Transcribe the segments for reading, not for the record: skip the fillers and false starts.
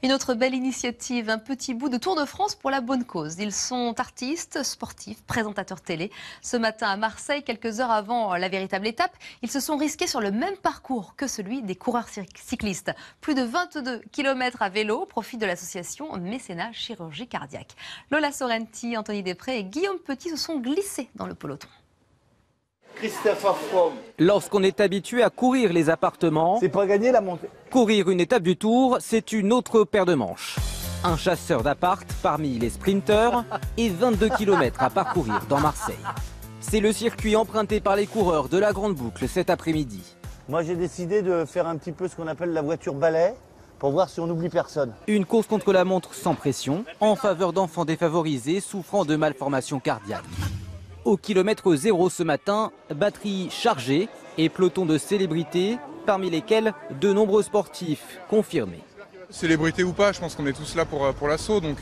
Une autre belle initiative, un petit bout de Tour de France pour la bonne cause. Ils sont artistes, sportifs, présentateurs télé. Ce matin à Marseille, quelques heures avant la véritable étape, ils se sont risqués sur le même parcours que celui des coureurs cyclistes. Plus de 22 km à vélo au profit de l'association Mécénat Chirurgie Cardiaque. Lola Sorrenti, Anthony Després et Guillaume Petit se sont glissés dans le peloton. Lorsqu'on est habitué à courir les appartements, c'est pas gagner la montée. Courir une étape du Tour, c'est une autre paire de manches. Un chasseur d'appart parmi les sprinteurs et 22 km à parcourir dans Marseille. C'est le circuit emprunté par les coureurs de la Grande Boucle cet après-midi. Moi j'ai décidé de faire un petit peu ce qu'on appelle la voiture balai pour voir si on n'oublie personne. Une course contre la montre sans pression en faveur d'enfants défavorisés souffrant de malformations cardiaques. Au kilomètre zéro ce matin, batterie chargée et peloton de célébrités, parmi lesquels de nombreux sportifs confirmés. Célébrité ou pas, je pense qu'on est tous là pour l'assaut, donc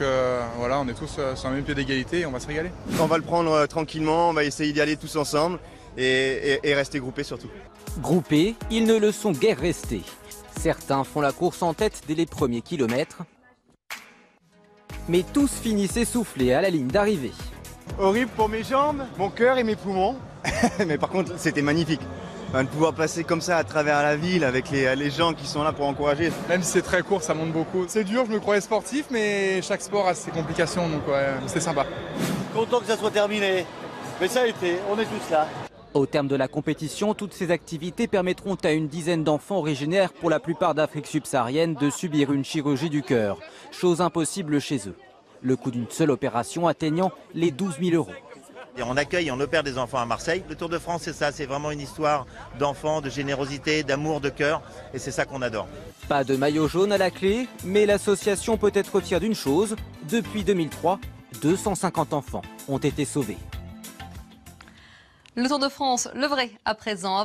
voilà, on est tous sur un même pied d'égalité et on va se régaler. On va le prendre tranquillement, on va essayer d'y aller tous ensemble et rester groupés surtout. Groupés, ils ne le sont guère restés. Certains font la course en tête dès les premiers kilomètres, mais tous finissent essoufflés à la ligne d'arrivée. Horrible pour mes jambes, mon cœur et mes poumons, mais par contre c'était magnifique. De pouvoir passer comme ça à travers la ville avec les gens qui sont là pour encourager. Même si c'est très court, ça monte beaucoup. C'est dur, je me croyais sportif, mais chaque sport a ses complications, donc ouais, c'est sympa. Content que ça soit terminé, mais ça a été, on est tous là. Au terme de la compétition, toutes ces activités permettront à une dizaine d'enfants originaires, pour la plupart d'Afrique subsaharienne, de subir une chirurgie du cœur, chose impossible chez eux. Le coût d'une seule opération atteignant les 12 000 €. Et on accueille et on opère des enfants à Marseille. Le Tour de France, c'est ça, c'est vraiment une histoire d'enfants, de générosité, d'amour, de cœur, et c'est ça qu'on adore. Pas de maillot jaune à la clé, mais l'association peut être fière d'une chose. Depuis 2003, 250 enfants ont été sauvés. Le Tour de France, le vrai à présent.